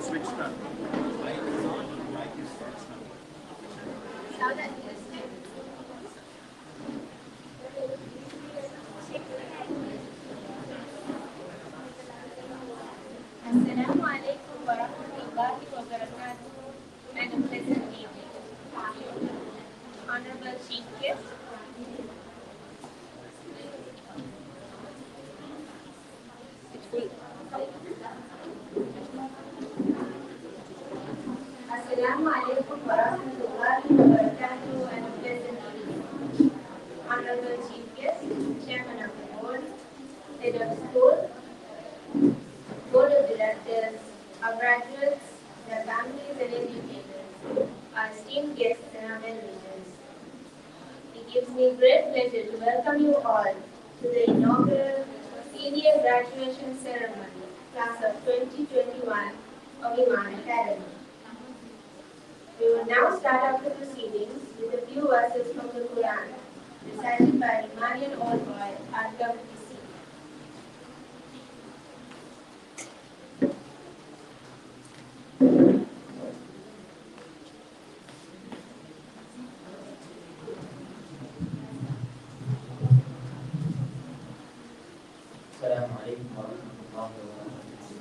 switched on. Mic is on, mic is switched on. Assalamu alaikum wa rahmatullahi wa barakatuh and a pleasant evening. Honorable Chief Guest, Assalamu alaikum wa rahmatullahi wa barakatuh and a pleasant evening. Honorable Chief Guest, Chairman of the Board, Head of School, Board of Directors, our graduates, their families and educators, our esteemed guests and our well-wishers. It gives me great pleasure to welcome you all to the inaugural Senior Graduation Ceremony, Class of 2021 of Iman Academy. We will now start off the proceedings with a few verses from the Quran, recited by Imanian Old Boy, Arqam PC. السلام عليكم ورحمة الله وبركاته.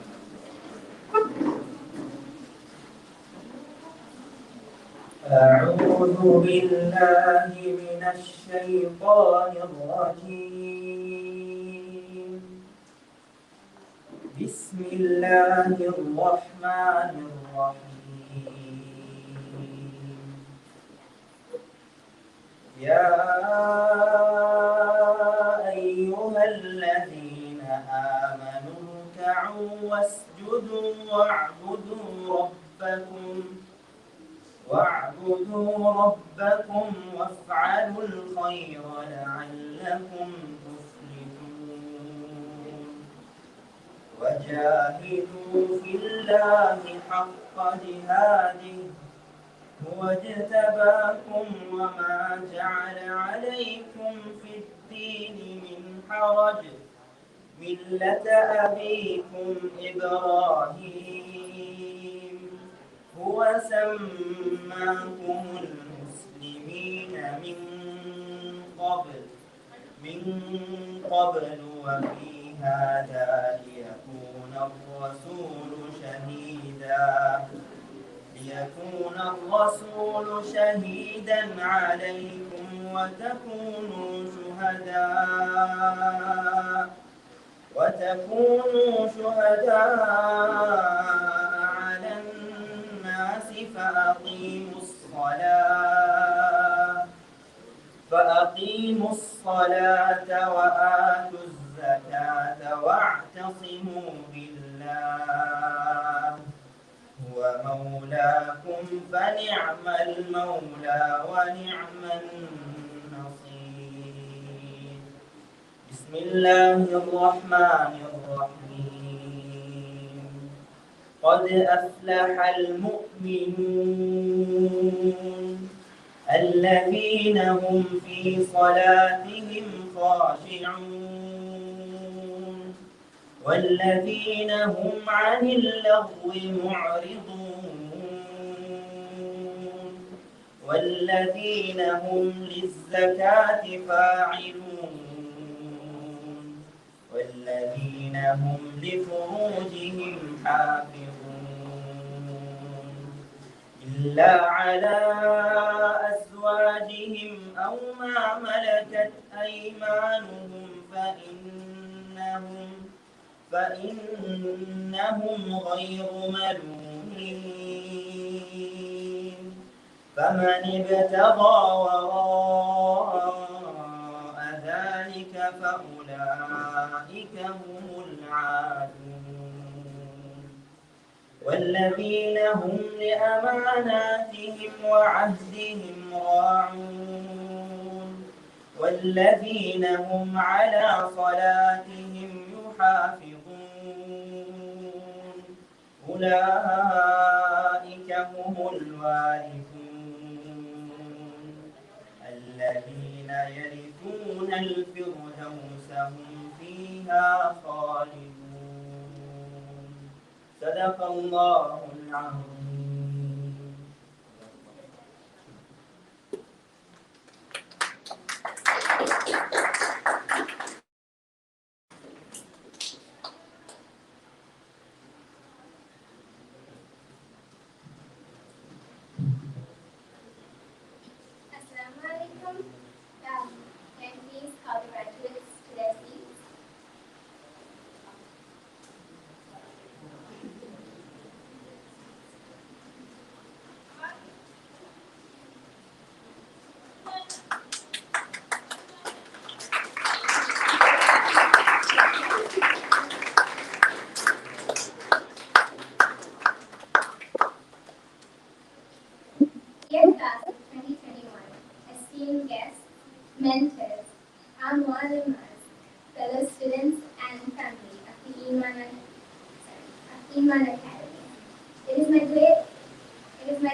أعوذ بالله من الشيطان الرجيم. بسم الله الرحمن الرحيم. يا أيها الذين آمنوا اركعوا واسجدوا واعبدوا ربكم وافعلوا الخير لعلكم تفلحون وجاهدوا في الله حق جهاده هو اجتباكم وما جعل عليكم في الدين من حرج ملة أبيكم إبراهيم هو سماكم المسلمين من قبل وفي هذا ليكون الرسول شهيدا عليكم وتكونوا شهداء على الناس فأقيموا الصلاة وآتوا الزكاة واعتصموا بالله هو مولاكم فنعم المولى ونعم النصير. بسم الله الرحمن الرحيم. قد أفلح المؤمنون الذين هم في صلاتهم خاشعون والذين هم عن اللغو معرضون والذين هم للزكاة فاعلون والذين هم لفروجهم حافظون إلا على أزواجهم أو ما ملكت أيمانهم فإنهم غير ملومين فمن ابتغى وراء ذلك فأولئك هم العادون والذين هم لأماناتهم وعهدهم راعون والذين هم على صلاتهم يحافظون أولئك هم الوارثون الذين يرثون الفردوس هم فيها خالدون. صدق الله العظيم. Assalamu alaikum. Can you please call the graduates to their seats? Dear class of 2021, esteemed guests, mentors, our muallimas, fellow students and family of the Iman Academy. It is my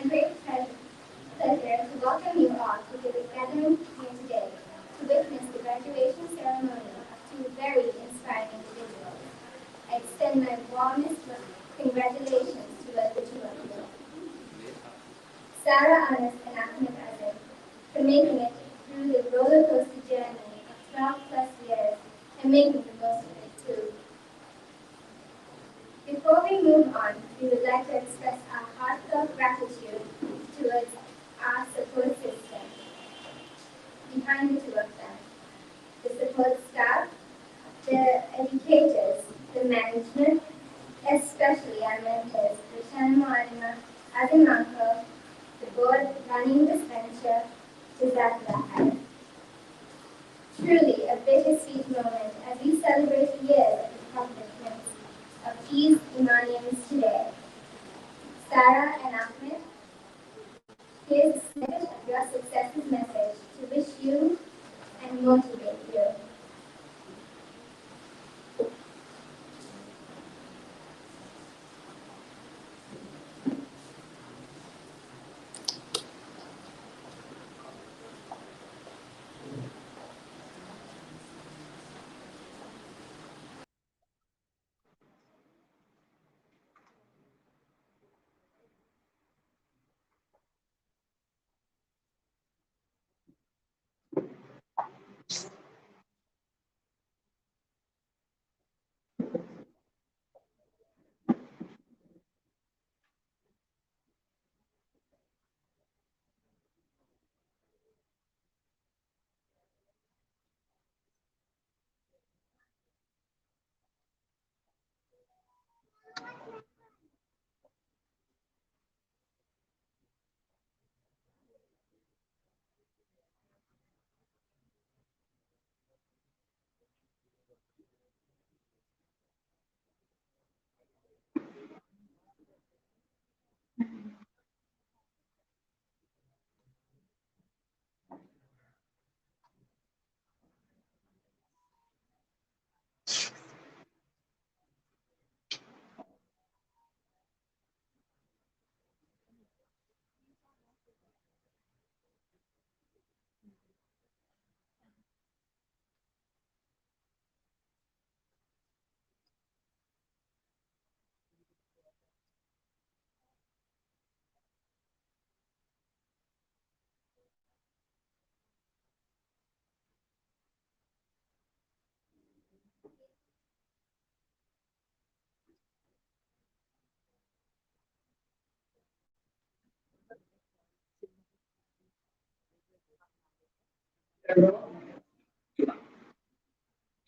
great pleasure to welcome you all to the gathering here today to witness the graduation ceremony of two very inspiring individuals. I extend my warmest congratulations to the two of you. Sarah Anas and Ahmed Azim, for making it through the roller coaster journey of 12 plus years and making the most of it too. Before we move on, we would like to express our heartfelt gratitude towards our support system behind the two of them. The support staff, the educators, the management, especially our mentors, Rishan Mualima, Azim Uncle, the board running this venture, Jazakallah Khair. Truly a bittersweet moment as we celebrate years of accomplishments of these Imanians today. Sarah and Ahmed, here's a snippet of your success's message to wish you and motivate you.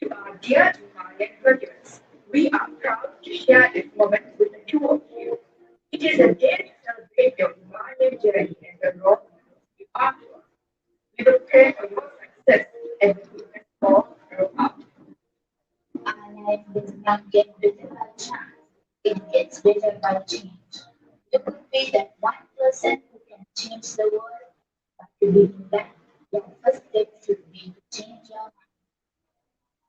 To our dear Himalayan graduates, we are proud to share this moment with the two of you. It is a day to celebrate your Himalayan journey and the role you are to us. We will pray for your success as you all grow up. Our life does not get better by chance. It gets better by change. You could be that one person who can change the world, but to do that, your first step should be to change your mind.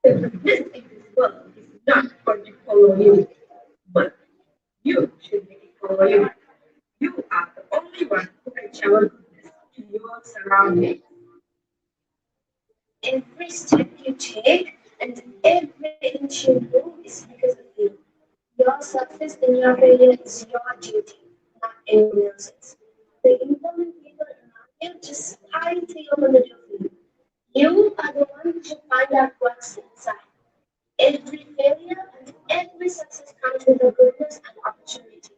The goodness in this world is not going to follow you, but you should make it follow you. You are the only one who can shower goodness to your surroundings. Every step you take and every inch you move is because of you. Your success and your failure is your duty, not anyone else's. The important people in life just quietly open the door for you. You are the one who should find out what's inside. Every failure and every success comes with a goodness and opportunity.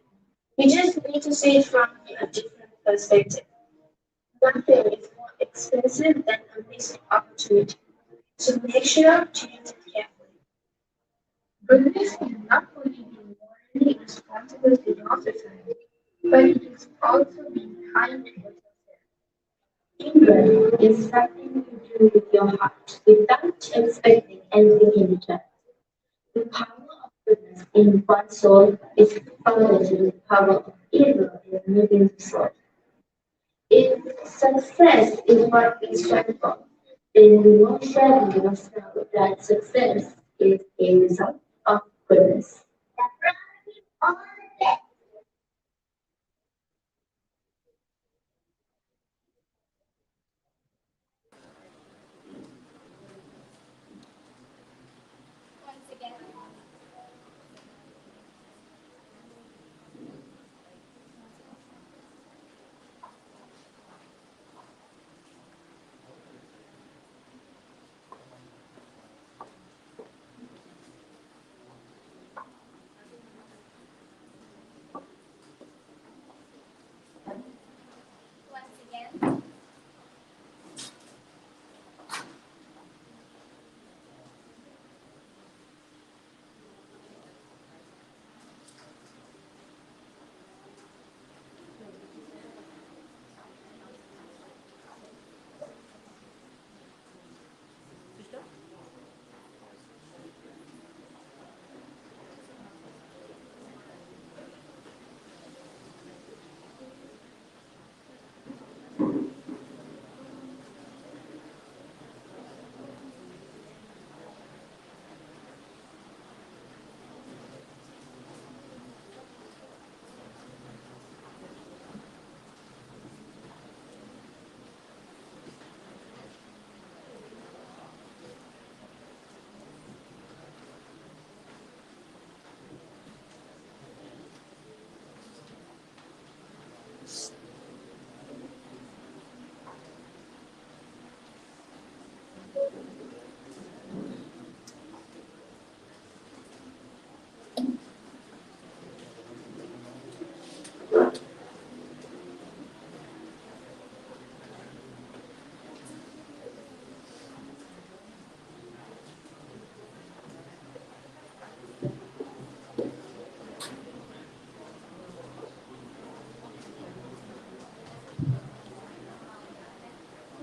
You just need to see it from a different perspective. Nothing is more expensive than a missed opportunity. So make sure to use it carefully. Goodness is not only being morally responsible to your society, but it is also being kind to yourself. Teamwork is something you do with your heart without expecting anything in return. The power of goodness in one soul is equal to the power of evil in millions of souls. If success is what we strive for, then we must surely must know that success is a result of goodness. Once again. Once again.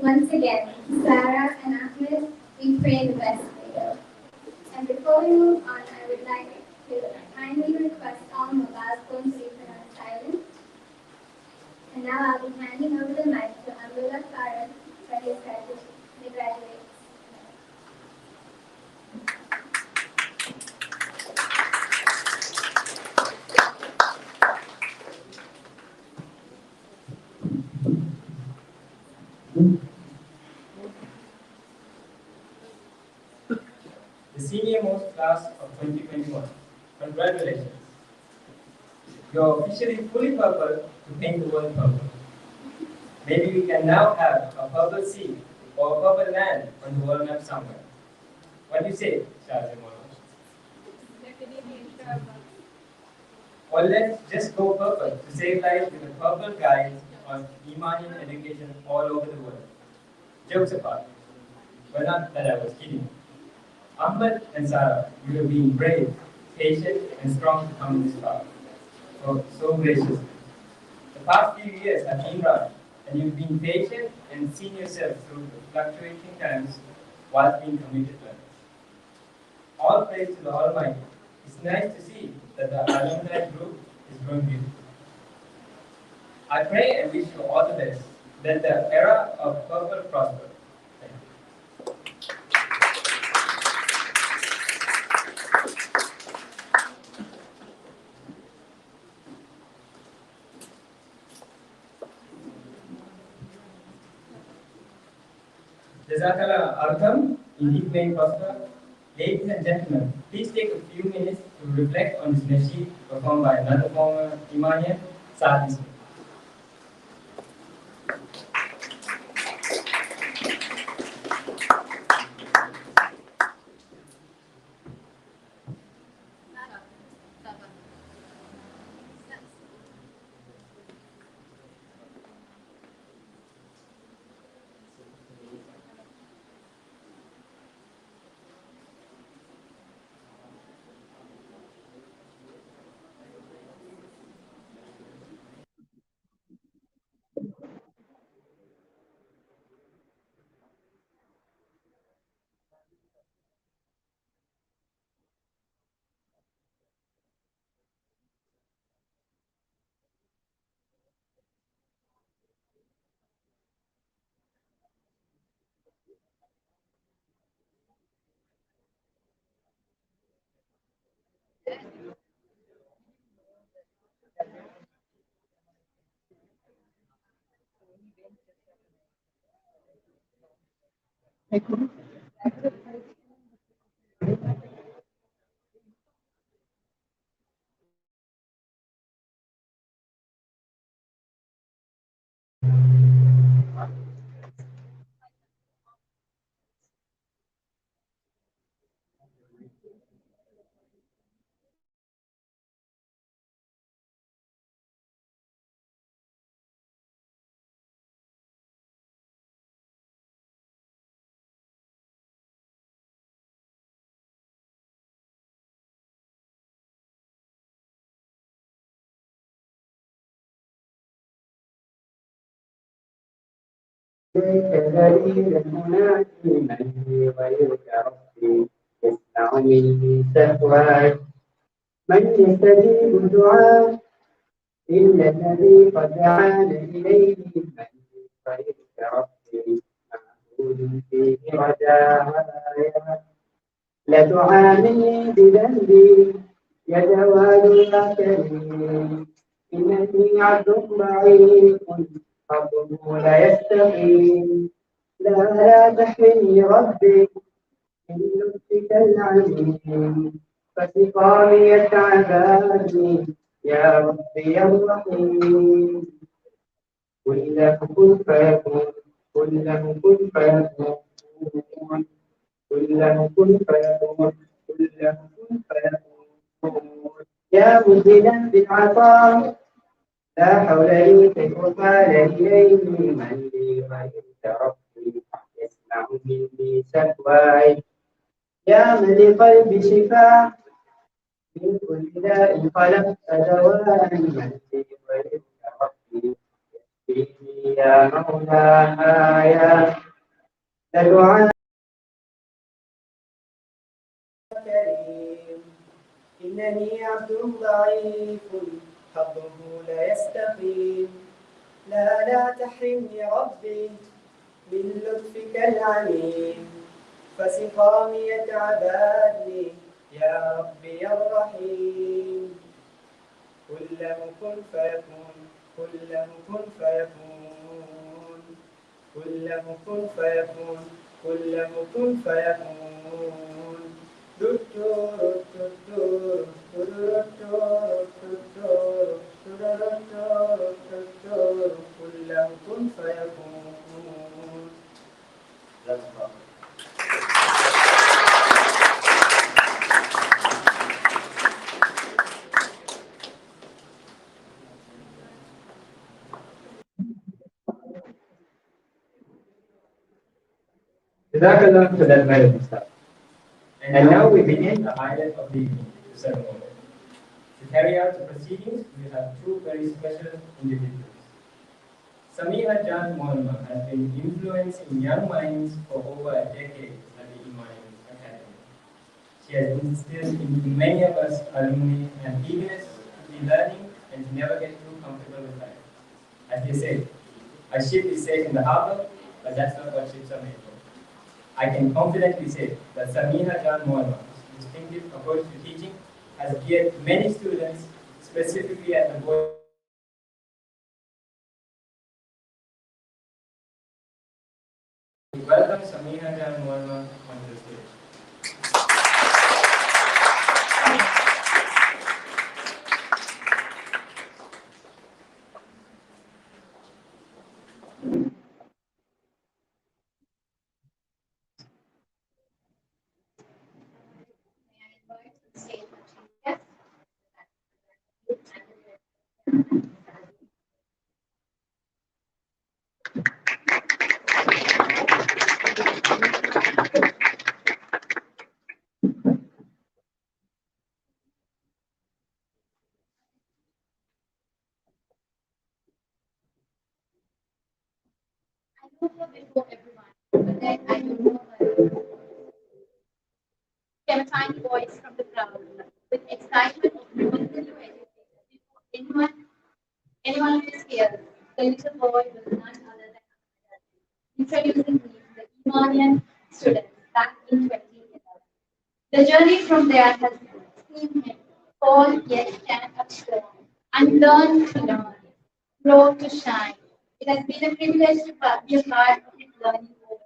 Once again, Sarah and Ahmed, we pray the best for you. And before we move on, I would like to kindly request all mobile phones to be put on silent. And now I'll be handing over the mic to Amrullah Farad for his graduation. The senior most class of 2021. Congratulations. You're officially fully purple to paint the world purple. Maybe we can now have a purple sea or a purple land on the world map somewhere. What do you say, Shahzad Mohammed? Or let's just go purple to save lives with a purple guide on Imanian education all over the world. Jokes apart. Well, not that I was kidding. Ahmed and Sarah, you have been brave, patient, and strong to come this far. So gracious. The past few years have been rough, and you've been patient and seen yourself through the fluctuating times while being committed learners. All praise to the Almighty. It's nice to see that the alumni group is growing beautiful. I pray and wish you all the best. Let the era of purple prosper. Thank you. Jazakallah Arkham, indeed playing prosper. Ladies and gentlemen, Please take a few minutes to reflect on this nasheed performed by another former Imanian, Saad Ismail. كذليل هناك من غيرك ربي يسمع مني سهوا من يستجيب دعاء إلا الذي قد عان إليه من غيرك ربي معبود فيه رجايا لتعاملني بذنبي يا جواد يا كريم إنني عبد ضعيف حظه لا يستقيم لا تحرمني ربي من لطفك العليم فسقامي عبادي يا ربي الرحيم قل له كن فيكون قل له كن فيكون قل له كن فيكون قل له كن فيكون يا مذلا بالعطاء لا حول لي كيف قال إليه من لي غيرك ربي يسمع مني سكواي يا من لقلبي شفاء من كل داء خلقت دواء من لي غيرك ربي يشفيني يا مولاي لدعاء كريم إنني عبد ضعيف حظه لا يستقيم لا تحرمني ربي من لطفك العليم فسقامي يتعبادني يا ربي الرحيم قل له كن فيكون قل له كن فيكون قل له كن فيكون قل له كن فيكون دكتور دكتور دكتور دكتور دكتور قل له كن فيكون. جزاك الله for that valuable stuff. And now we begin the highlight of the evening, the ceremony. To carry out the proceedings, we have two very special individuals. Samiha Jan Mohammed has been influencing young minds for over a decade at the Imani Academy. She has instilled in many of us alumni an eagerness to be learning and to never get too comfortable with life. As they say, a ship is safe in the harbor, but that's not what ships are made for. I can confidently say that Samiha Jan Mohammad's distinctive approach to teaching has geared many students, specifically at the board. Welcome Samiha Jan Mohammed onto the stage. I know her before everyone, but then I don't know her. Came a tiny voice from the crowd with excitement of knowing the new educator before anyone of his peers. The little boy was none other than introducing me to the Imanian students back in 2011. The journey from there has seen him fall yet stand up strong and learn to learn, grow to shine. It has been a privilege to be a part of his learning over.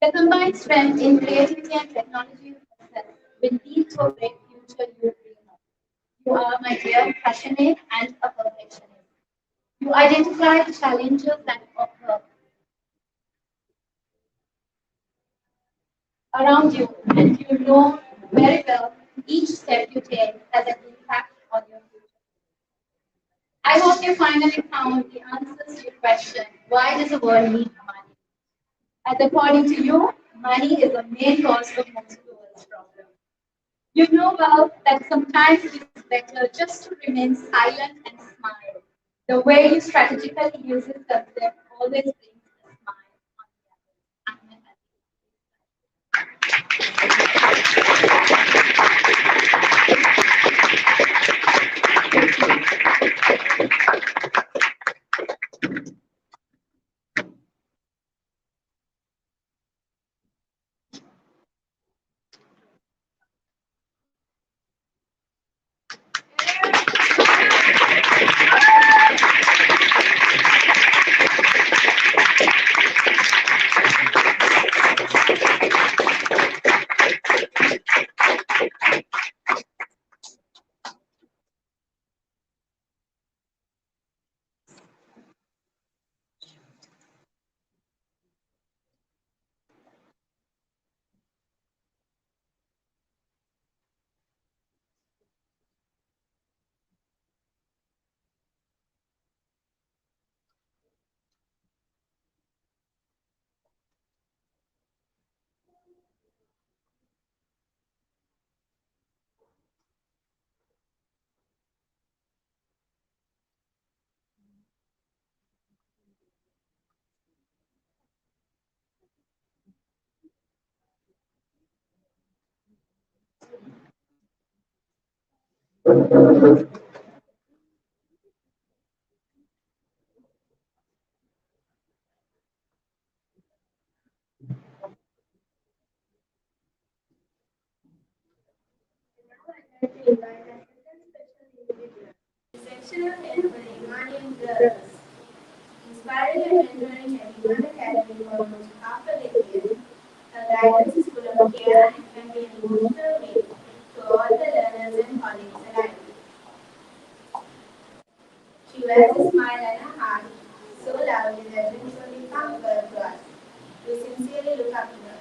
The combined strength in creativity and technology success will lead to a great future you dream of. You are, my dear, passionate and a perfectionist. You identify the challenges that occur around you, and you know very well each step you take has an impact on your future. I hope you finally found the answers to your question, why does the world need money? As according to you, money is the main cause of most of the world's problems. You know well that sometimes it is better just to remain silent and smile. The way you strategically use this concept always brings a smile on the other. Exceptional help for the Iranian girls. Inspiring and mentoring at Iman Academy for almost half a decade, her guidance is full of care and can be an emotional way to all the learners and colleagues alike. She wears a smile and a heart so lovely that brings only comfort to us. We sincerely look up to her.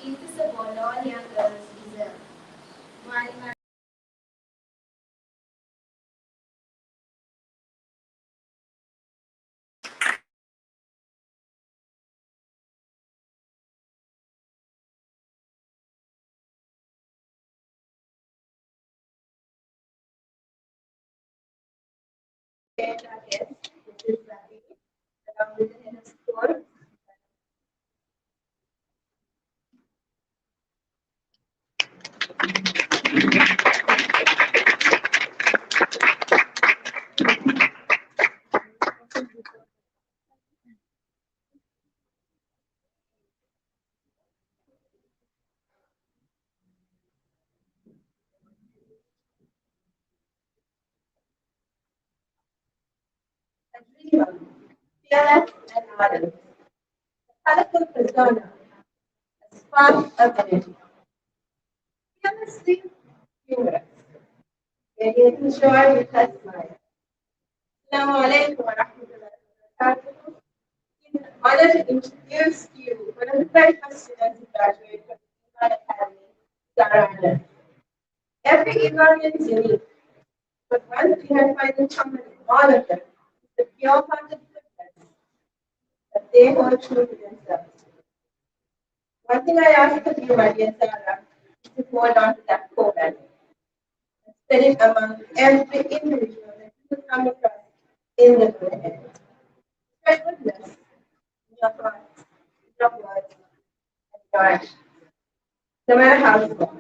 She is the support all young girls deserve. Malika. Yes, this is Ravi, along with the head of school. A dreamer, fearless and ardent, a colorful persona, a spark of energy, fearlessly humorous, radiating joy with her smile. Assalamu alaikum wa rahmatullahi wa barakatuh. It's an honor to introduce you one of the very first students to graduate from the Iman Academy, Zara Anand. Every Iranian is unique, but one thing I find in common in all of them is the pure-hearted goodness that they hold true to themselves. One thing I ask of you, my dear Sarah, is to hold on to that core value and spread it among every individual that you come across in the world ahead. your goodness, in your thoughts, in your words, and your actions, no matter how small.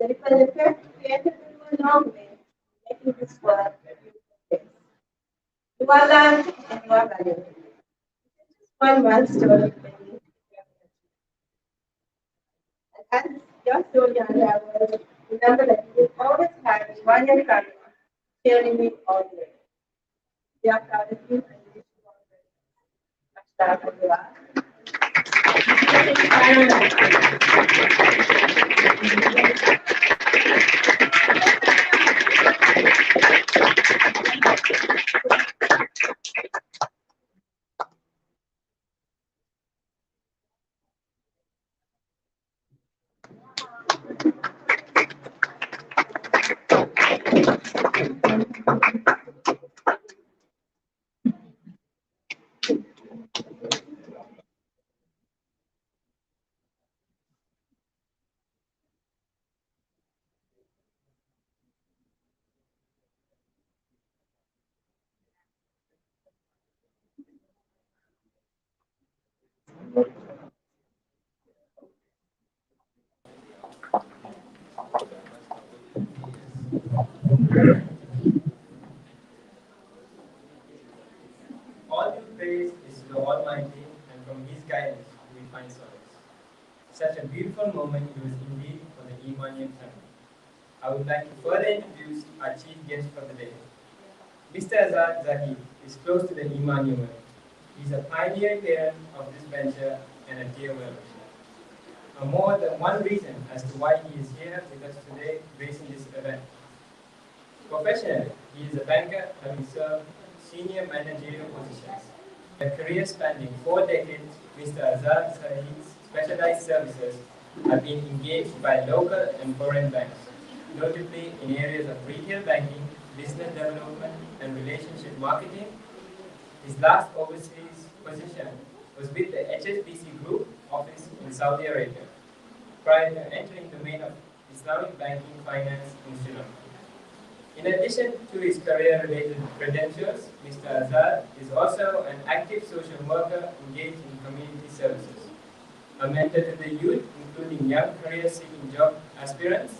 The ripple effect created will go a long way, making this world a beautiful place. You are loved and you are valued. One milestone in many. And as your story unravels, remember that you will always have one year career cheering you all the way. We are proud of you and we wish you all the best. Much love, everyone. All due praise is to the Almighty, and from His guidance we find solace. Such a beautiful moment it was indeed for the Imanian family. I would like to further introduce our chief guest for the day. Mr. Azad Zahid is close to the Imani world. He is a pioneering parent of this venture and a dear well-wisher. More than one reason as to why he is here with us today gracing this event. Professionally, he is a banker having served senior managerial positions. A career spanning 4 decades, Mr. Azad Zahid's specialized services have been engaged by local and foreign banks, notably in areas of retail banking, business development, and relationship marketing. His last overseas position was with the HSBC Group office in Saudi Arabia, prior to entering the domain of Islamic banking finance in Sri Lanka. In addition to his career-related credentials, Mr. Azad is also an active social worker engaged in community services, a mentor to the youth, including young career-seeking job aspirants,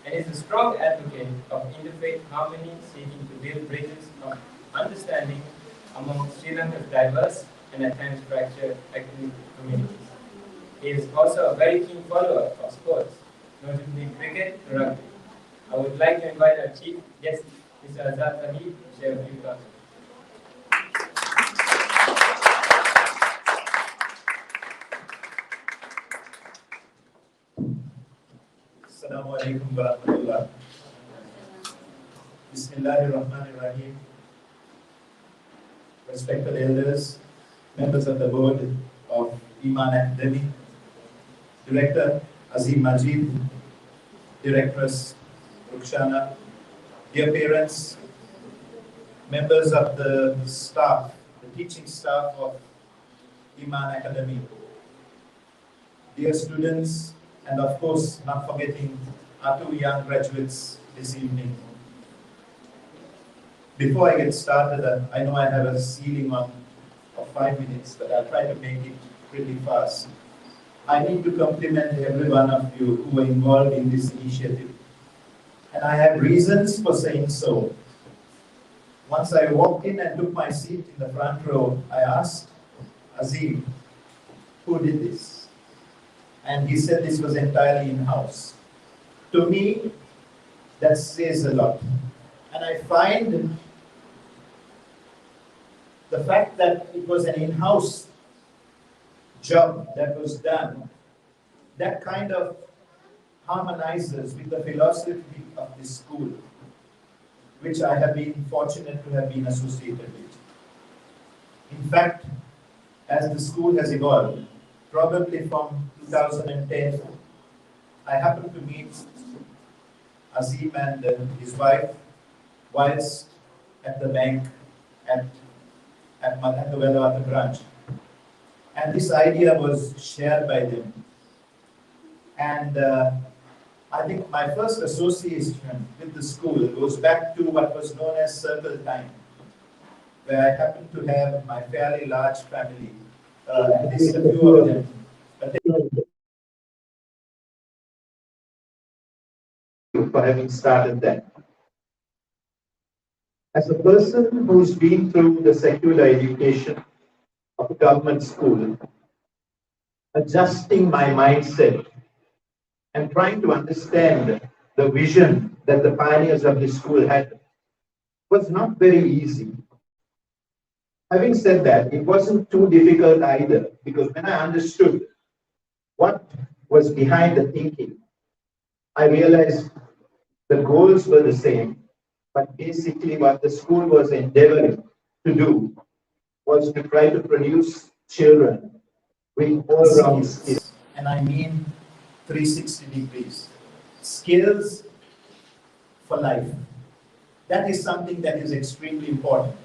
and is a strong advocate of interfaith harmony, seeking to build bridges of understanding among Sri Lanka's diverse and at times fractured ethnic communities. He is also a very keen follower of sports, notably cricket and rugby. I would like to invite our chief guest, Mr. Azad Zahid, to share a few thoughts. Assalamu alaikum wa rahmatullah. Bismillahirrahmanirrahim. Respected elders, members of the board of Iman Academy, Director Azim Majid, Directress Rukshana, dear parents, members of the staff, the teaching staff of Iman Academy, dear students, and of course, not forgetting our 2 young graduates this evening. Before I get started, I know I have a ceiling of 5 minutes, but I'll try to make it pretty fast. I need to compliment every one of you who were involved in this initiative. And I have reasons for saying so. Once I walked in and took my seat in the front row, I asked Azim, who did this? And he said this was entirely in-house. To me, that says a lot. And I find the fact that it was an in-house job that was done, that kind of harmonizes with the philosophy of this school, which I have been fortunate to have been associated with. In fact, as the school has evolved, probably from 2010, I happened to meet Azim and his wife whilst at the bank at the Velawata branch. And this idea was shared by them. And I think my first association with the school goes back to what was known as circle time, where I happen to have my fairly large family, at least a few of them. For having started that. As a person who's been through the secular education of a government school, adjusting my mindset and trying to understand the vision that the pioneers of this school had was not very easy. Having said that, it wasn't too difficult either, because when I understood what was behind the thinking, I realized the goals were the same, but basically what the school was endeavoring to do was to try to produce children with all-round skills. And I mean 360 degrees. Skills for life. That is something that is extremely important.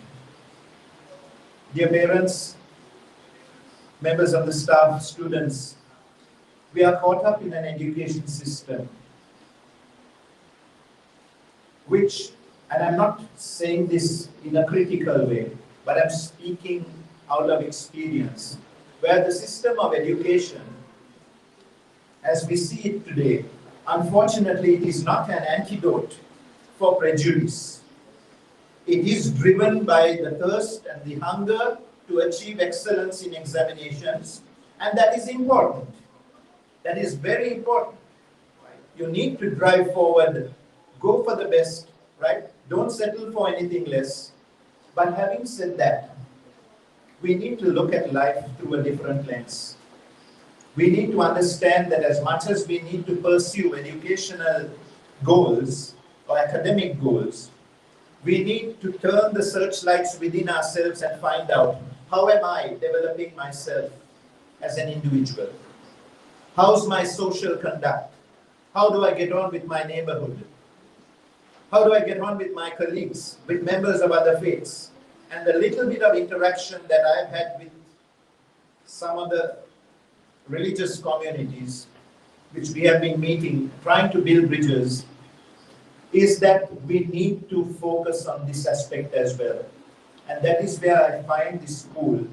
Dear parents, members of the staff, students, we are caught up in an education system which, and I'm not saying this in a critical way, but I'm speaking out of experience, where the system of education, as we see it today, unfortunately, it is not an antidote for prejudice. It is driven by the thirst and the hunger to achieve excellence in examinations, and that is important. That is very important. You need to drive forward, go for the best, right? Don't settle for anything less. But having said that, we need to look at life through a different lens. We need to understand that as much as we need to pursue educational goals or academic goals, we need to turn the searchlights within ourselves and find out, how am I developing myself as an individual? How's my social conduct? How do I get on with my neighborhood? How do I get on with my colleagues, with members of other faiths? And the little bit of interaction that I've had with some of the religious communities, which we have been meeting, trying to build bridges, is that we need to focus on this aspect as well. And that is where I find this school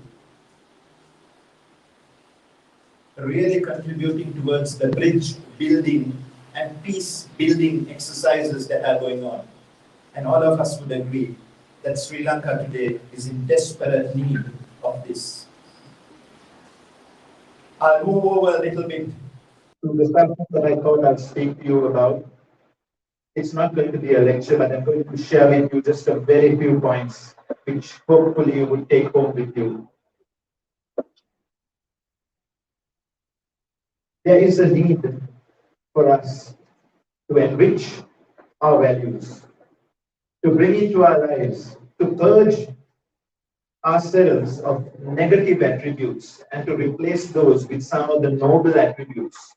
really contributing towards the bridge building and peace building exercises that are going on. And all of us would agree that Sri Lanka today is in desperate need of this. I'll move over a little bit to the subject that I thought I'd speak to you about. It's not going to be a lecture, but I'm going to share with you just a very few points, which hopefully you will take home with you. There is a need for us to enrich our values, to bring into our lives, to purge ourselves of negative attributes and to replace those with some of the noble attributes.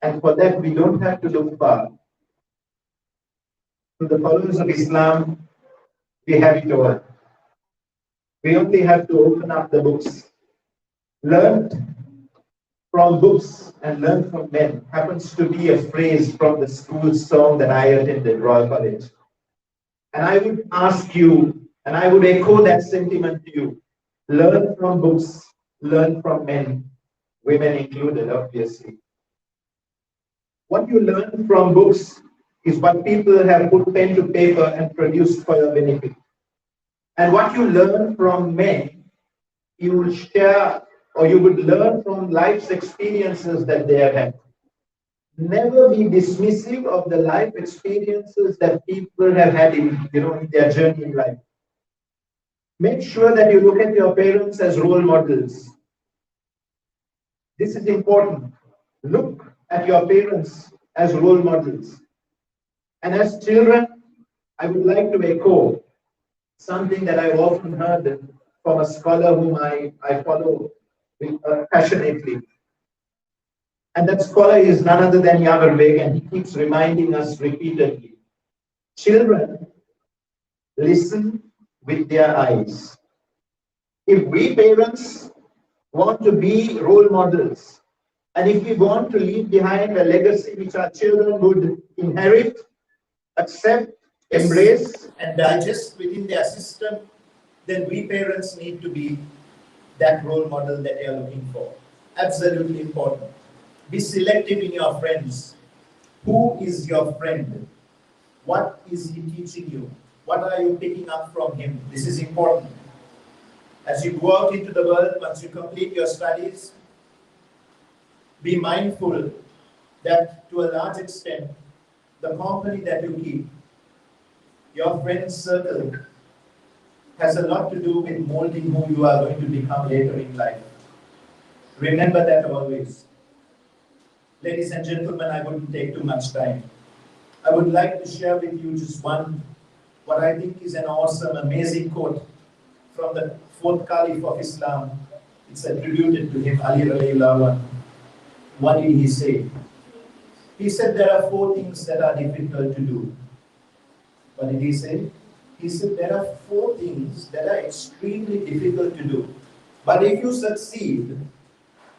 And for that, we don't have to look far. To the followers of Islam, we have it all. We only have to open up the books. Learn from books and learn from men happens to be a phrase from the school song that I attended, Royal College. And I would ask you, and I would echo that sentiment to you, learn from books, learn from men, women included, obviously. What you learn from books is what people have put pen to paper and produced for your benefit. And what you learn from men, you will share or you would learn from life's experiences that they have had. Never be dismissive of the life experiences that people have had in their journey in life. Make sure that you look at your parents as role models. This is important. Look at your parents as role models. And as children, I would like to echo something that I've often heard from a scholar whom I follow passionately. And that scholar is none other than Yavar Beg, and he keeps reminding us repeatedly. Children listen with their eyes. If we parents want to be role models, and if we want to leave behind a legacy which our children would inherit, accept, embrace, and digest within their system, then we parents need to be that role model that they are looking for. Absolutely important. Be selective in your friends. Who is your friend? What is he teaching you? What are you picking up from him? This is important. As you go out into the world, once you complete your studies, be mindful that to a large extent, the company that you keep, your friend circle, has a lot to do with molding who you are going to become later in life. Remember that always. Ladies and gentlemen, I wouldn't take too much time. I would like to share with you just one, what I think is an awesome, amazing quote from the fourth Caliph of Islam. It's attributed to him, Ali radiallahu anhu. What did he say? He said there are 4 things that are difficult to do. What did he say? He said there are 4 things that are extremely difficult to do. But if you succeed,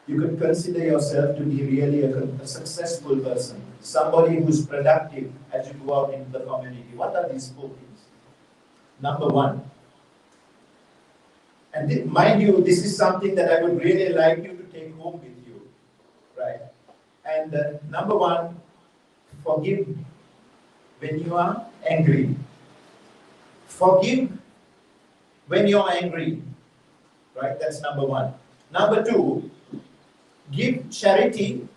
you can consider yourself to be really a successful person, somebody who's productive as you go out into the community. What are these 4 things? Number 1, and mind you, this is something that I would really like you to take home with you, right? And number 1, forgive when you are angry. Forgive when you are angry, right? That's number 1. Number 2, give charity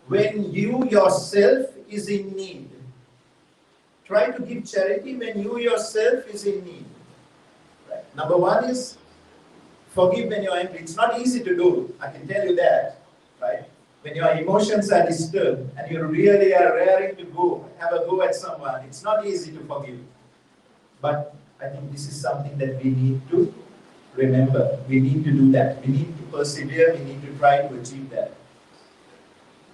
when you yourself is in need. Try to give charity when you yourself is in need. Right? Number 1 is forgive when you're angry. It's not easy to do, I can tell you that, right? When your emotions are disturbed and you really are raring to have a go at someone, it's not easy to forgive. But I think this is something that we need to remember. We need to do that. We need to persevere. We need to try to achieve that.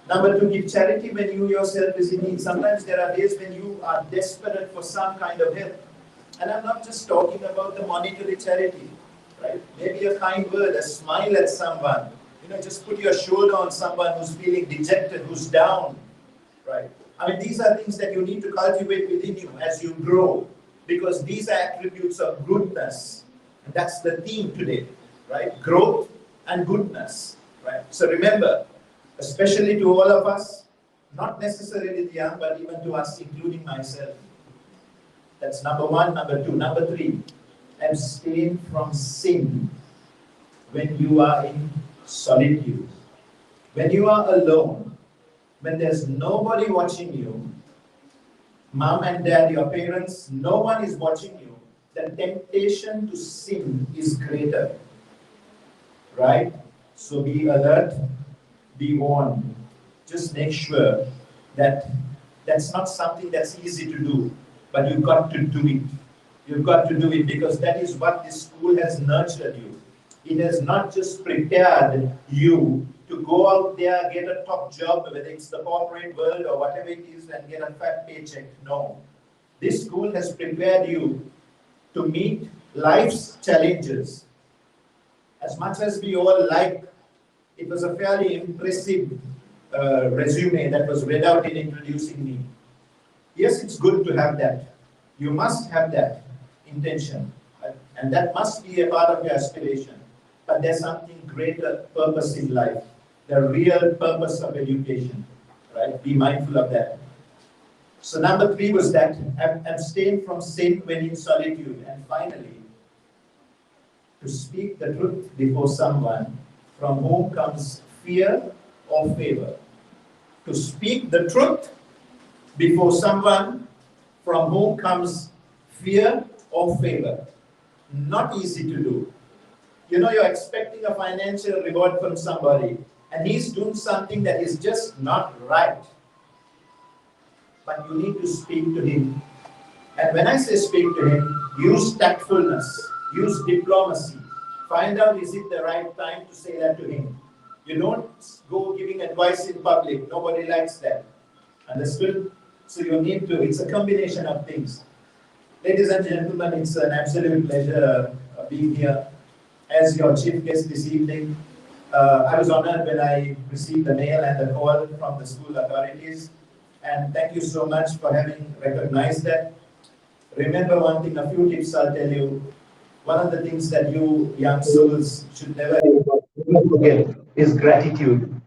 Number 2, give charity when you yourself is in need. Sometimes there are days when you are desperate for some kind of help. And I'm not just talking about the monetary charity, right? Maybe a kind word, a smile at someone. Just put your shoulder on someone who's feeling dejected, who's down, right? I mean, these are things that you need to cultivate within you as you grow, because these are attributes of goodness. And that's the theme today, right? Growth and goodness, right? So remember, especially to all of us, not necessarily the young, but even to us, including myself. That's number 1. Number 2. Number 3, abstain from sin when you are in solitude. When you are alone, when there's nobody watching you, mom and dad, your parents, no one is watching you, the temptation to sin is greater, right? So be alert, be warned. Just make sure that that's not something that's easy to do, but you've got to do it. You've got to do it because that is what this school has nurtured you. It has not just prepared you to go out there, get a top job, whether it's the corporate world or whatever it is, and get a fat paycheck. No. This school has prepared you to meet life's challenges. As much as we all like, it was a fairly impressive resume that was read out in introducing me. Yes, it's good to have that. You must have that intention, and that must be a part of your aspiration. But there's something greater purpose in life, the real purpose of education, right? Be mindful of that. So number 3 was that, abstain from sin when in solitude. And finally, to speak the truth before someone from whom comes fear or favor. To speak the truth before someone from whom comes fear or favor. Not easy to do. You're expecting a financial reward from somebody, and he's doing something that is just not right. But you need to speak to him. And when I say speak to him, use tactfulness, use diplomacy. Find out, is it the right time to say that to him? You don't go giving advice in public. Nobody likes that. Understood? So you need to, it's a combination of things. Ladies and gentlemen, it's an absolute pleasure being here as your chief guest this evening. I was honored when I received the mail and the call from the school authorities. And thank you so much for having recognized that. Remember one thing, a few tips I'll tell you. one of the things that you young souls should never forget is gratitude,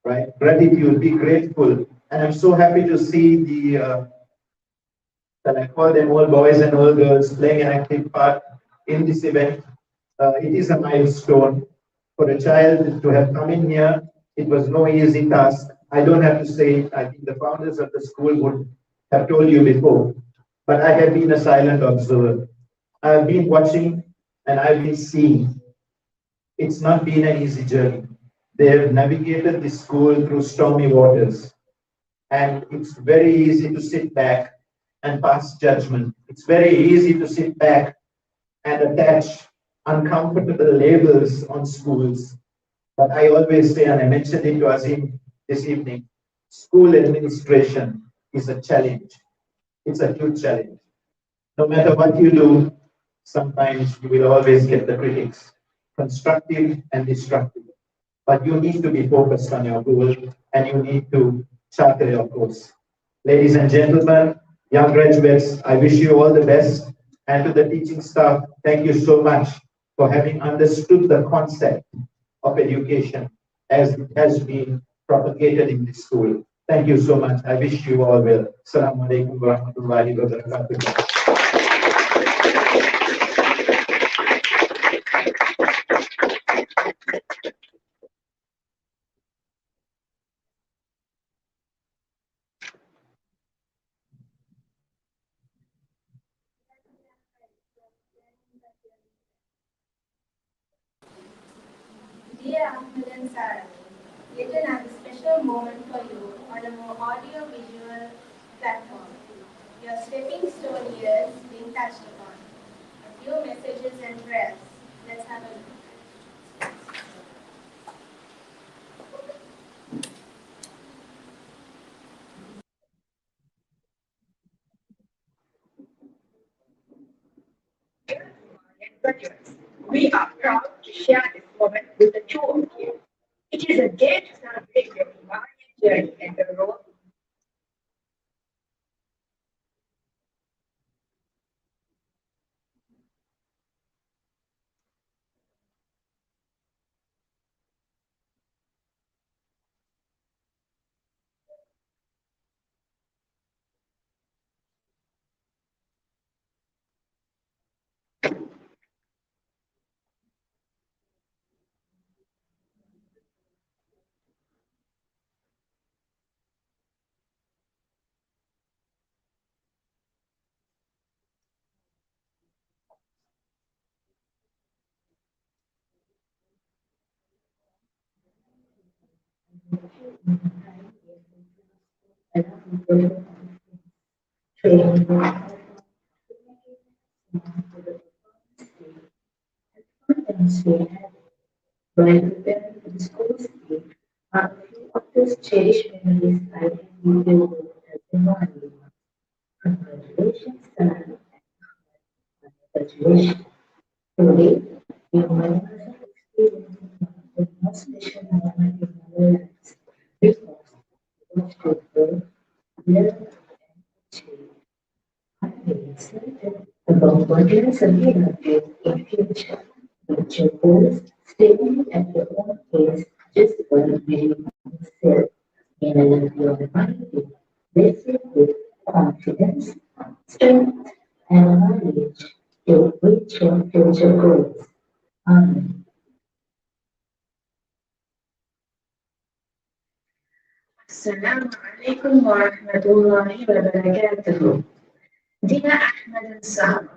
right? Gratitude, be grateful. And I'm so happy to see that I call them all boys and all girls playing an active part in this event. It is a milestone for a child to have come in here. It was no easy task. I don't have to say it. I think the founders of the school would have told you before. But I have been a silent observer. I have been watching and I've been seeing. It's not been an easy journey. They have navigated the school through stormy waters. And it's very easy to sit back and pass judgment. It's very easy to sit back and attach uncomfortable labels on schools. But I always say, and I mentioned it to Azim this evening, school administration is a challenge. It's a huge challenge. No matter what you do, sometimes you will always get the critics, constructive and destructive. But you need to be focused on your goal and you need to chart your course. Ladies and gentlemen, young graduates, I wish you all the best. And to the teaching staff, thank you so much for having understood the concept of education as it has been propagated in this school. Thank you so much. I wish you all well. Assalamu alaikum wa rahmatullahi wa barakatuh. Dear Ahmed and Sarah, yet another special moment for you on a more audio-visual platform. Your stepping stone years being touched upon. A few messages and prayers. Let's have a look. Graduates, we are proud to share this moment with the two of you. It is a day to celebrate your Himalayan journey and the road. While preparing for the school day, are a few of those cherished memories I can leave you with as a memory. Congratulations, Sarah. Congratulations. Today, we might experience one of the most special moments in our lives because we watched you grow, learn, and achieve. I'm very excited about what lies ahead of you in future. With your goals, staying at your own pace, just for the very yourself in a environment. Let's with confidence, strength, and knowledge to reach your future goals. Amen. Assalamu alaikum wa rahmatullahi wa barakatuh. Dear Ahmed and Sarah,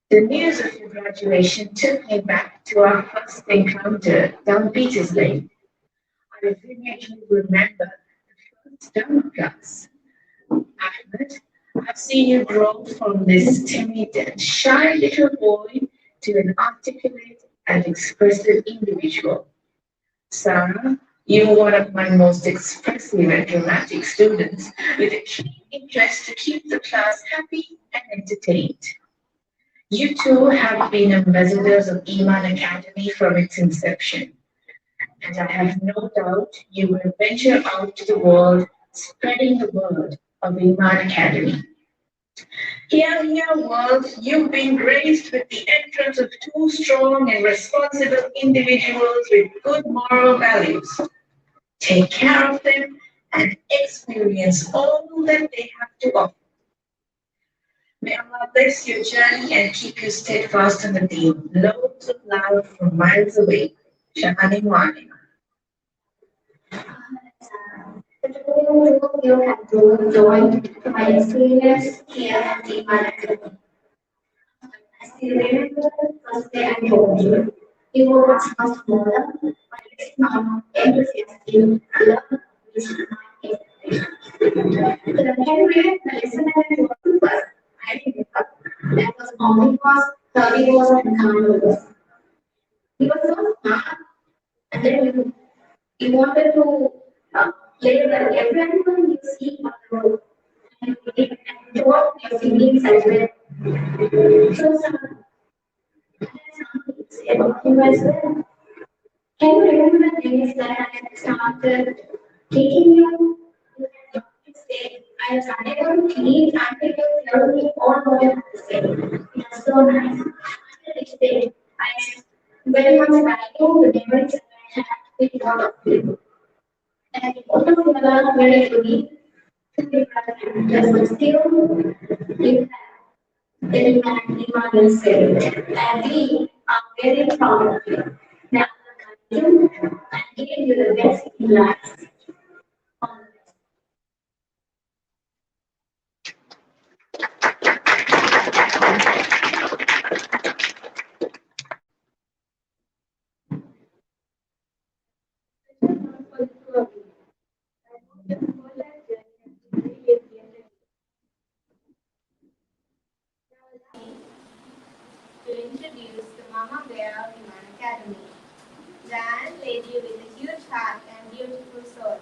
the news of your graduation took me back to our first encounter down Peters Lane. I vividly remember the first dance class. Ahmed, I've seen you grow from this timid and shy little boy to an articulate and expressive individual. Sarah, you were one of my most expressive and dramatic students with a keen interest to keep the class happy and entertained. You two have been ambassadors of Iman Academy from its inception, and I have no doubt you will venture out to the world spreading the word of Iman Academy. Here, world, you've been graced with the entrance of two strong and responsible individuals with good moral values. Take care of them and experience all that they have to offer. May Allah bless your journey and keep you steadfast in the deen. Loads of love from miles away. Shahani Wani. The two of you have both joined my experience here at the Academy. I still remember the first day I told you. You were much smaller, but it's not enthusiastic. Love is my expectation. The period, the lesson I told you was, I didn't give up. That was only because 30 was and calm. He was so smart, and then you wanted to play with everyone you see on the road and talk to your siblings as well. So, something to say about you as well. Can you remember the days that I started taking you? You had to say, I was unable to leave until you tell me all what you have to say. It was so nice. After this day, I very much value the memories that I had with all of you. And both of you are very unique to be present, but still you have the human yourself. And we are very proud of you. Now, you and give you the best in life. All the best. To introduce the Mama Bear Human Academy. Giant lady with a huge heart and beautiful soul.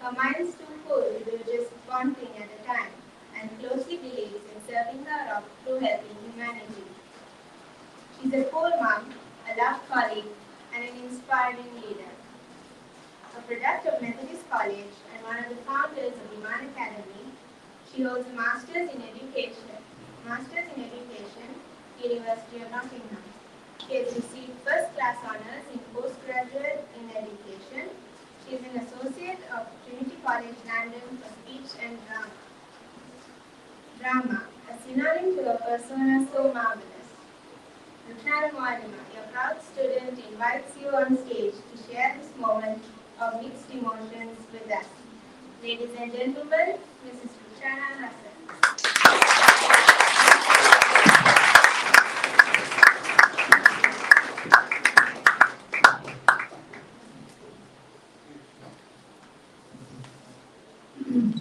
Her mind's too full to do just one thing at a time and closely believes in serving the rock through helping humanity. She's a cool mom, a loved colleague, and an inspiring leader. A product of Methodist College and one of the founders of Iman Academy, she holds a Master's in Education, University of Nottingham. She has received first-class honors in postgraduate in education. She is an associate of Trinity College London for speech and drama, a synonym to a persona so marvelous. Rukhsana Muallima, your proud student, invites you on stage to share this moment of mixed emotions with us. Ladies and gentlemen, Mrs. Rukhsana Hassan.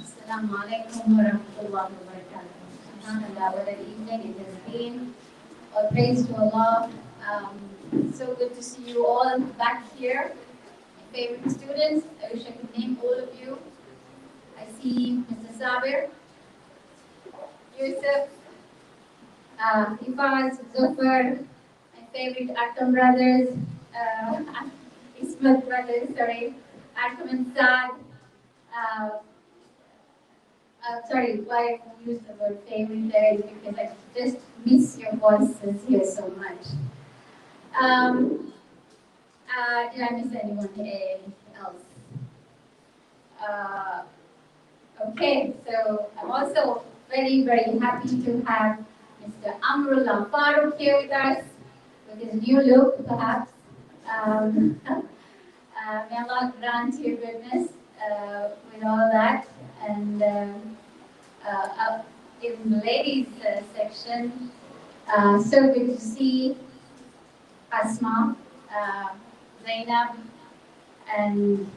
Assalamu alaikum wa rahmatullahi wa barakatuh. SubhanAllah, what an evening it has been. All praise to Allah. So good to see you all back here. My favorite students, I wish I could name all of you. I see Mr. Sabir, Yusuf, Ifaz, Zufar, my favorite Atom brothers, Ismat brothers, sorry, Atom and Saad. Sorry, why I use the word favorite there is because I just miss your voices here so much. Did I miss anyone else? Okay, so I'm also very, very happy to have Mr. Amrullah Farooq here with us, with his new look, perhaps. May Allah grant you goodness with all that. And in the ladies section, so good to see Asma, Zainab, and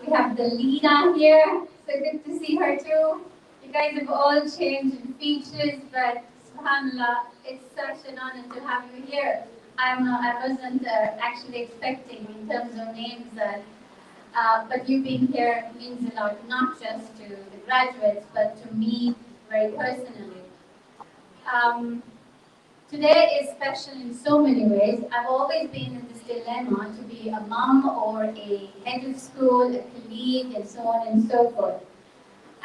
we have the Lina here. So good to see her too. You guys have all changed in features, but subhanAllah, it's such an honor to have you here. I wasn't actually expecting in terms of names that, but you being here means a lot, not just to the graduates, but to me very personally. Today is special in so many ways. I've always been in this dilemma to be a mom or a head of school, a colleague, and so on and so forth.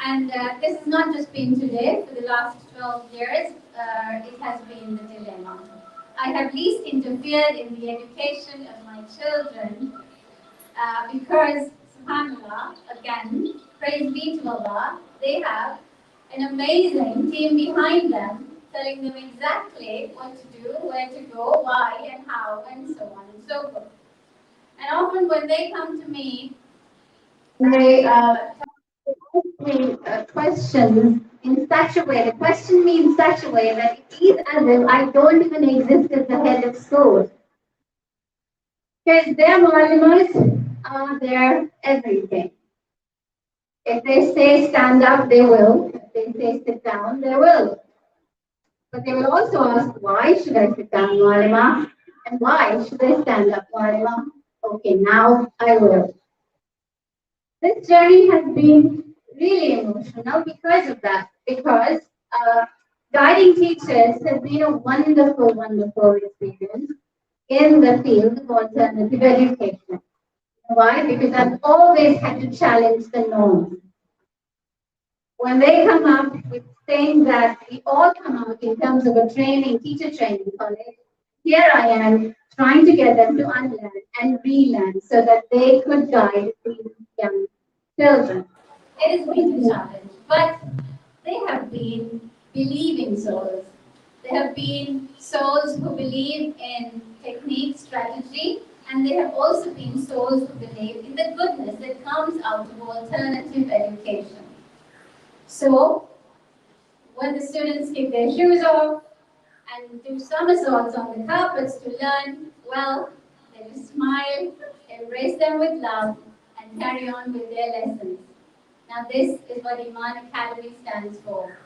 And this has not just been today. For the last 12 years, it has been the dilemma. I have least interfered in the education of my children because, subhanAllah, again, praise be to Allah, they have an amazing team behind them telling them exactly what to do, where to go, why, and how, and so on and so forth. And often when they come to me, they ask me questions in such a way, they question me in such a way that it is as if I don't even exist as the head of school. Because their mu'allimas are their everything. If they say stand up, they will. If they say sit down, they will. But they will also ask, why should I sit down, mu'allima? And why should I stand up, mu'allima? Okay, now I will. This journey has been really emotional because of that. Because guiding teachers has been a wonderful, wonderful experience in the field of alternative education. Why? Because I've always had to challenge the norms. When they come up with things that we all come out in terms of a training, teacher training college, here I am trying to get them to unlearn and relearn so that they could guide these young children. It has been a challenge, but they have been believing souls. They have been souls who believe in technique, strategy, and they have also been souls who believe in the goodness that comes out of alternative education. So, when the students kick their shoes off and do somersaults on the carpets to learn, well, they just smile, embrace them with love, and carry on with their lessons. Now, this is what Iman Academy stands for.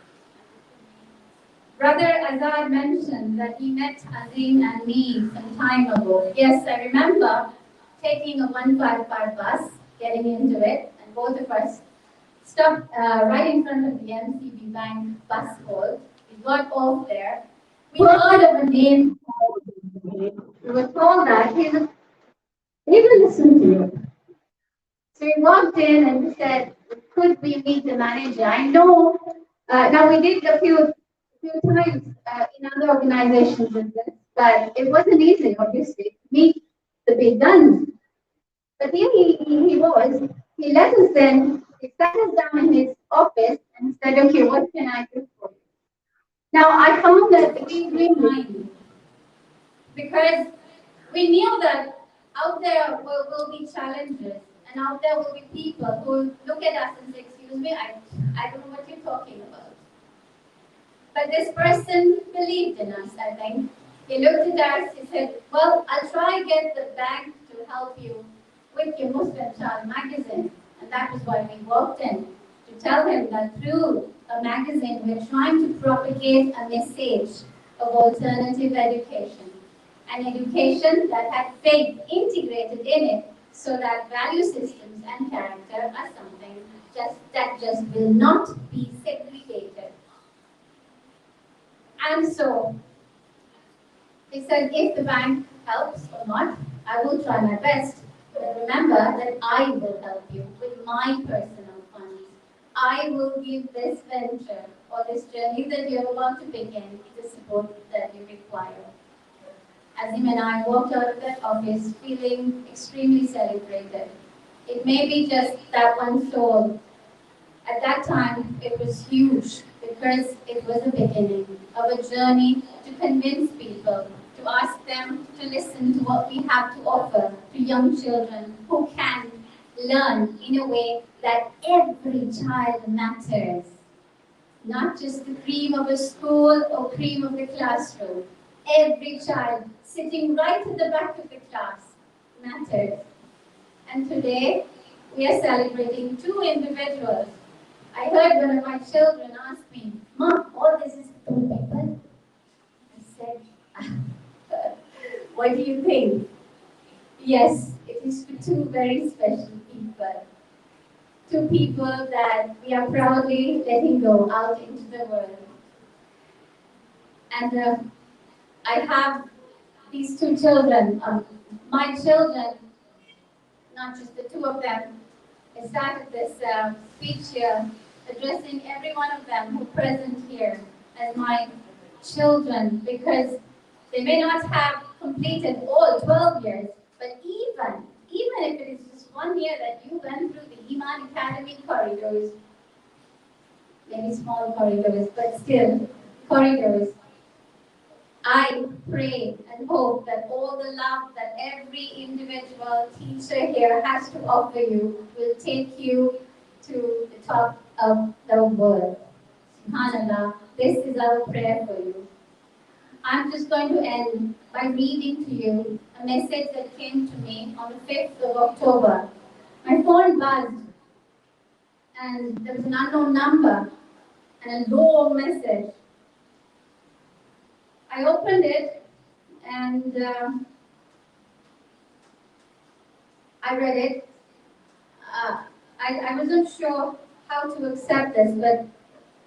Brother Azad mentioned that he met Azim and me some time ago. Yes, I remember taking a 155 bus, getting into it, and both of us stopped right in front of the MCB Bank bus hold. We got off there. We heard of a name. We were told that he will listen to you. So we walked in and we said, could we meet the manager? I know, now we did a few times in other organizations with this, but it wasn't easy, obviously, to meet the big guns. But here he was. He let us in. He sat us down in his office and said, okay, what can I do for you? Now, I found that extremely kind because we knew that out there will be challenges and out there will be people who look at us and say, excuse me, I don't know what you're talking about. But this person believed in us, I think. He looked at us, he said, well, I'll try and get the bank to help you with your Muslim Child magazine. And that was why we walked in, to tell him that through a magazine, we're trying to propagate a message of alternative education. An education that had faith integrated in it, so that value systems and character are something that just will not be segregated. And so, he said, if the bank helps or not, I will try my best. But remember that I will help you with my personal funds. I will give this venture or this journey that you're about to begin the support that you require. Azim and I walked out of that office feeling extremely celebrated. It may be just that one soul. At that time, it was huge because it was the beginning of a journey to convince people, to ask them to listen to what we have to offer to young children who can learn in a way that every child matters. Not just the cream of a school or cream of the classroom. Every child sitting right at the back of the class matters. And today, we are celebrating two individuals. I heard one of my children ask me, Mom, all this is for two people? I said, what do you think? Yes, it is for two very special people. Two people that we are proudly letting go out into the world. And I have these two children. My children, not just the two of them, I started this speech here addressing every one of them who are present here as my children, because they may not have completed all 12 years, but even if it is just 1 year that you went through the Iman Academy corridors, maybe small corridors, but still corridors, I pray and hope that all the love that every individual teacher here has to offer you will take you to the top of the world. SubhanAllah, this is our prayer for you. I'm just going to end by reading to you a message that came to me on the 5th of October. My phone buzzed and there was an unknown number and a long message. I opened it and I read it. I wasn't sure how to accept this, but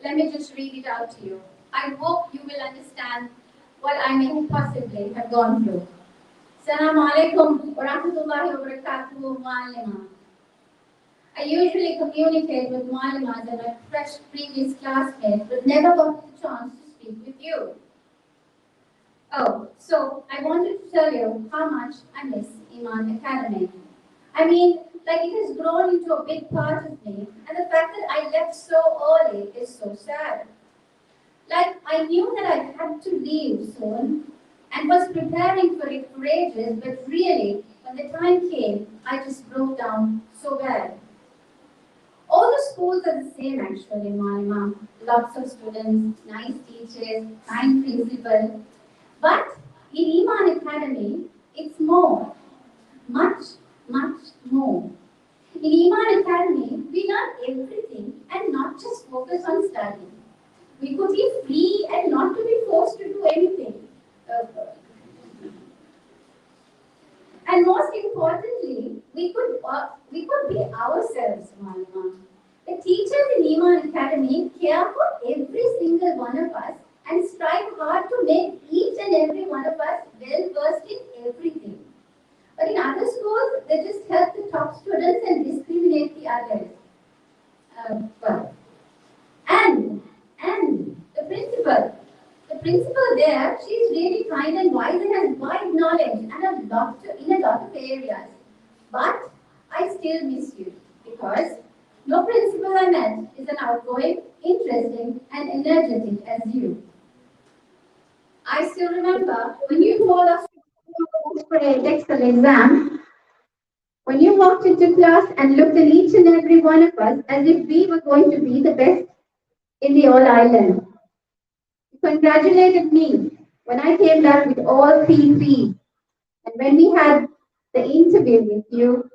let me just read it out to you. I hope you will understand what I may possibly have gone through. Assalamu alaikum wa rahmatullahi wa barakatuhu, Mu'allima. I usually communicate with Mu'allimas and my fresh previous classmates, but never got the chance to speak with you. Oh, so I wanted to tell you how much I miss Iman Academy. I mean, like it has grown into a big part of me, and the fact that I left so early is so sad. Like I knew that I had to leave soon and was preparing for it for ages, but really, when the time came, I just broke down so bad. All the schools are the same actually, Malima. Lots of students, nice teachers, kind principal. But in Iman Academy, it's more. Much, much more. In Iman Academy, we learn everything and not just focus on studying. We could be free and not to be forced to do anything. And most importantly, we could be ourselves, Malima. The teachers in Iman Academy care for every single one of us and strive hard to make each and every one of us well versed in everything. But in other schools, they just help the top students and discriminate the others. And the principal there, she's really kind and wise and has wide knowledge and in a lot of areas. But I still miss you because no principal I met is an outgoing, interesting, and energetic as you. I still remember when you told us to for a Excel exam, when you walked into class and looked at each and every one of us as if we were going to be the best in the whole island. You congratulated me when I came back with all 3 P's. And when we had the interview with you,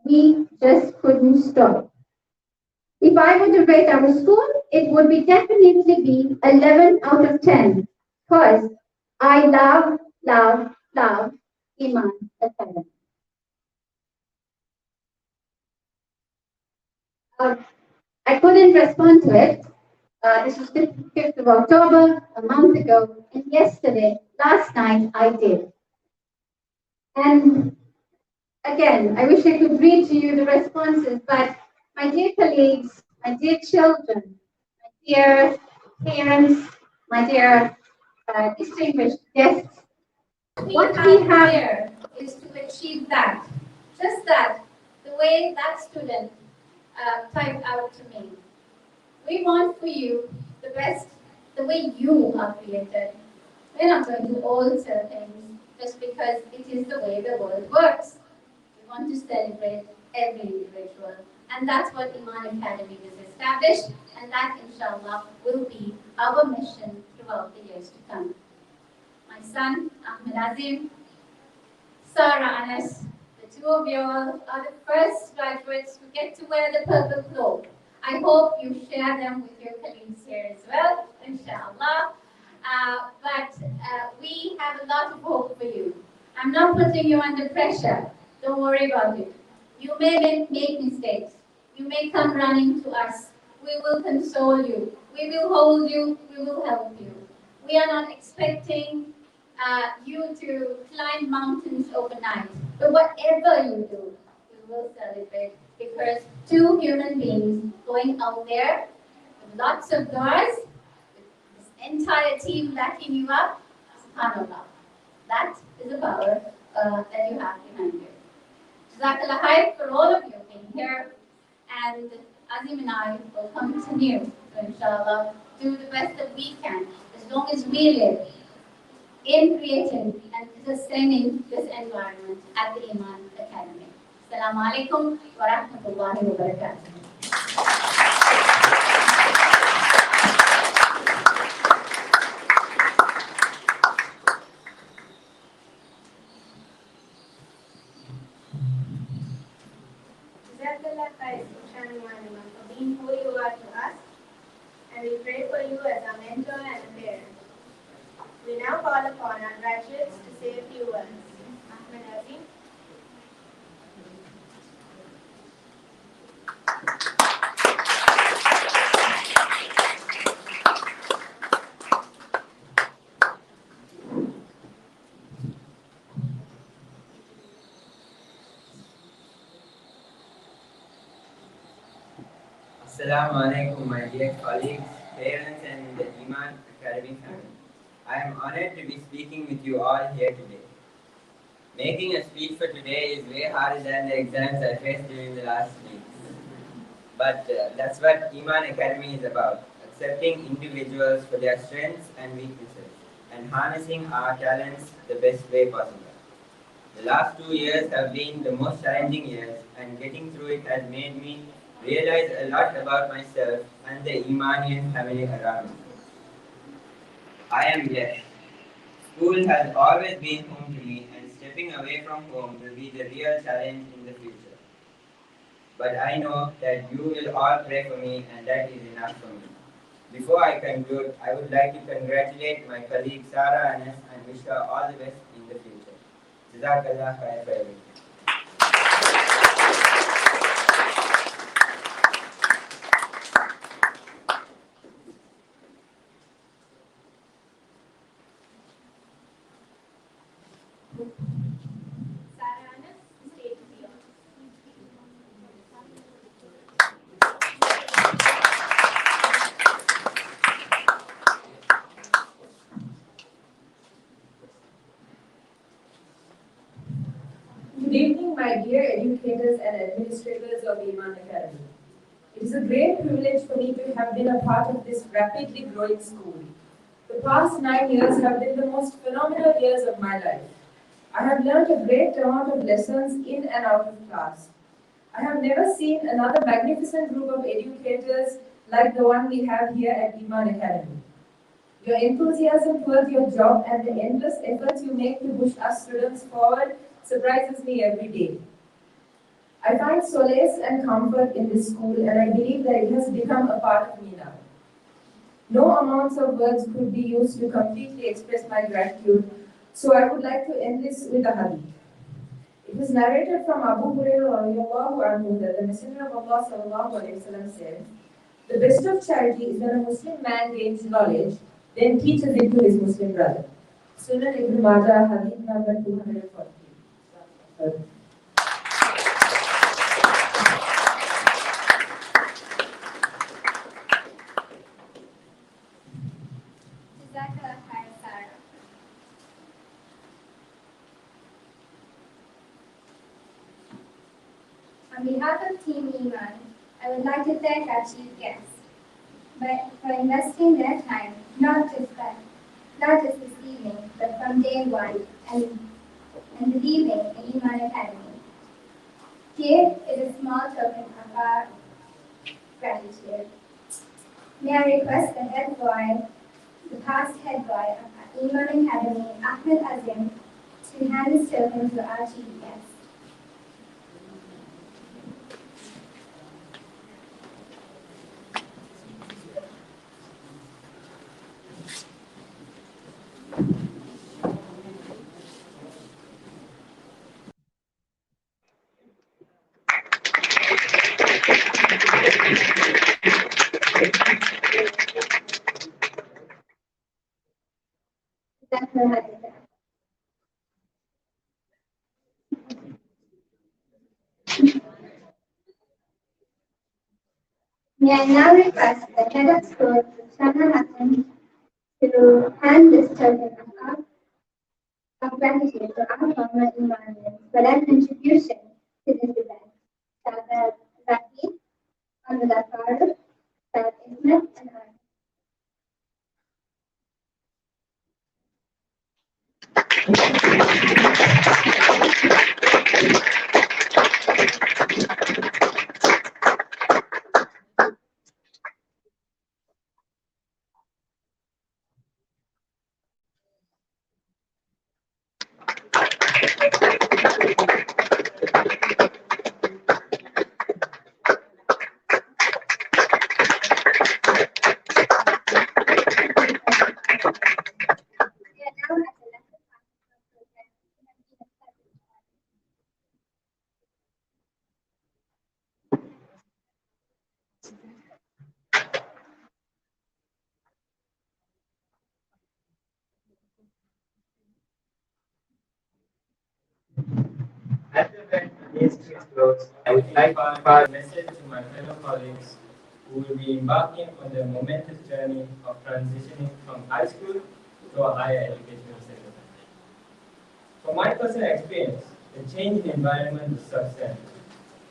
we just couldn't stop. If I were to rate our school, it would be definitely be 11 out of 10. Because I love Iman Academy. I couldn't respond to it. This was the 5th of October, a month ago, and yesterday, last night, I did. And again, I wish I could read to you the responses, but my dear colleagues, my dear children, my dear parents, my dear distinguished guests, what we have here is to achieve that, just that, the way that student typed out to me. We want for you the best, the way you are created. We're not going to alter things just because it is the way the world works. We want to celebrate every individual. And that's what Iman Academy is established, and that, inshallah, will be our mission throughout the years to come. My son, Ahmed Azim, Sarah Anas, the two of you all are the first graduates who get to wear the purple cloak. I hope you share them with your colleagues here as well, inshallah. But we have a lot of hope for you. I'm not putting you under pressure. Don't worry about it. You may make mistakes. You may come running to us. We will console you. We will hold you. We will help you. We are not expecting you to climb mountains overnight. But whatever you do, we will celebrate because two human beings going out there with lots of doors, with this entire team backing you up, subhanAllah. That is the power that you have behind you. Jazakallah khair for all of you being here, and Azim and I will continue to, inshallah, do the best that we can as long as we live in creating and sustaining this environment at the Iman Academy. Assalamu alaikum wa rahmatullahi wa barakatuh. Jazakallah khair, Shani Manima, for being who you are to us, and we pray for you as a mentor and a parent. We now call upon our graduates to say a few words. Ahmed Azim. Assalamu alaikum, my dear colleagues, parents, and the Iman Academy family. I am honored to be speaking with you all here today. Making a speech for today is way harder than the exams I faced during the last weeks. But that's what Iman Academy is about, accepting individuals for their strengths and weaknesses, and harnessing our talents the best way possible. The last 2 years have been the most challenging years, and getting through it has made me realize a lot about myself and the Imanian family around me. I am blessed. School has always been home to me, and stepping away from home will be the real challenge in the future. But I know that you will all pray for me, and that is enough for me. Before I conclude, I would like to congratulate my colleague Sarah Anas and wish her all the best in the future. Jazakallah khair for everything. Sarah Anas, the stage is yours. Good evening, my dear educators and administrators of Iman Academy. It is a great privilege for me to have been a part of this rapidly growing school. The past 9 years have been the most phenomenal years of my life. I have learned a great amount of lessons in and out of class. I have never seen another magnificent group of educators like the one we have here at Iman Academy. Your enthusiasm towards your job and the endless efforts you make to push us students forward surprises me every day. I find solace and comfort in this school, and I believe that it has become a part of me now. No amounts of words could be used to completely express my gratitude, so I would like to end this with a hadith. It was narrated from Abu Hurairah radiallahu anhu that the Messenger of Allah sallallahu alaihi wasallam said, "The best of charity is when a Muslim man gains knowledge, then teaches it to his Muslim brother." Sunan Ibn Majah, hadith number 240. Jazakallah khair, Sarah. On behalf of Team Iman, I would like to thank our chief guests for investing their time, not just this evening, but from day one, and believing in Iman Academy. Here is a small token of our gratitude. May I request the past head boy of Iman Academy, Ahmed Azim, to hand this token to our chief guest. May I now request the head of school, Shana Hassan, to hand this token of gratitude to our former Imamians for their contribution to this event. Sada Zaki, Amrullah Farooq, Sad Ismet, and I. As the event nears to its close, I would like to pass a message to my fellow colleagues who will be embarking on the momentous journey of transitioning from high school to a higher educational setting. From my personal experience, the change in environment is substantial,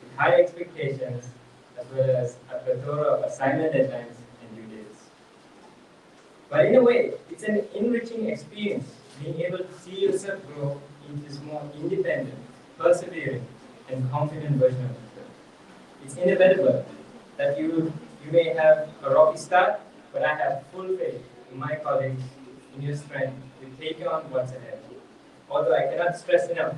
with high expectations as well as a plethora of assignment deadlines and due dates. But in a way, it's an enriching experience being able to see yourself grow into this more independent, persevering, and confident version of yourself. It's inevitable that you may have a rocky start, but I have full faith in my colleagues, in your strength to take on what's ahead. Although I cannot stress enough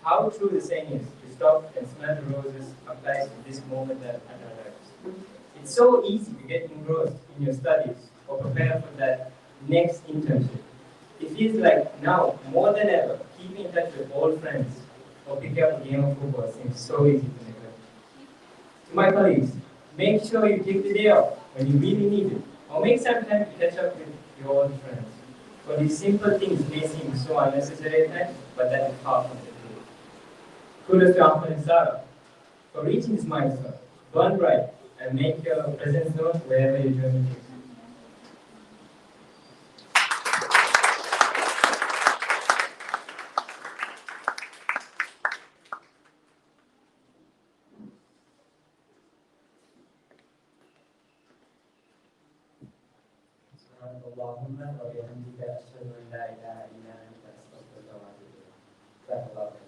how true the saying is, to stop and smell the roses applies to this moment at our lives. It's so easy to get engrossed in your studies or prepare for that next internship. It feels like now, more than ever, keeping in touch with old friends or picking up a game of football seems so easy to neglect. To my colleagues, make sure you take the day off when you really need it, or make some time to catch up with your old friends. For these simple things may seem so unnecessary at times, but that is far from the truth. Kudos to Ahmed and Sarah for reaching this milestone. Burn bright and make your presence known wherever your journey takes you. اللهم وبحمدك أشهد أن لا إله إلا أنت أستغفرك وأتوب إليك. جزاك الله خير.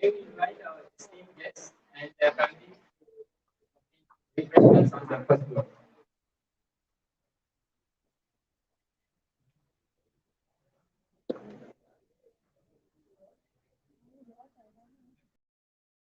May we invite our esteemed guests and their families to refreshments on the first floor.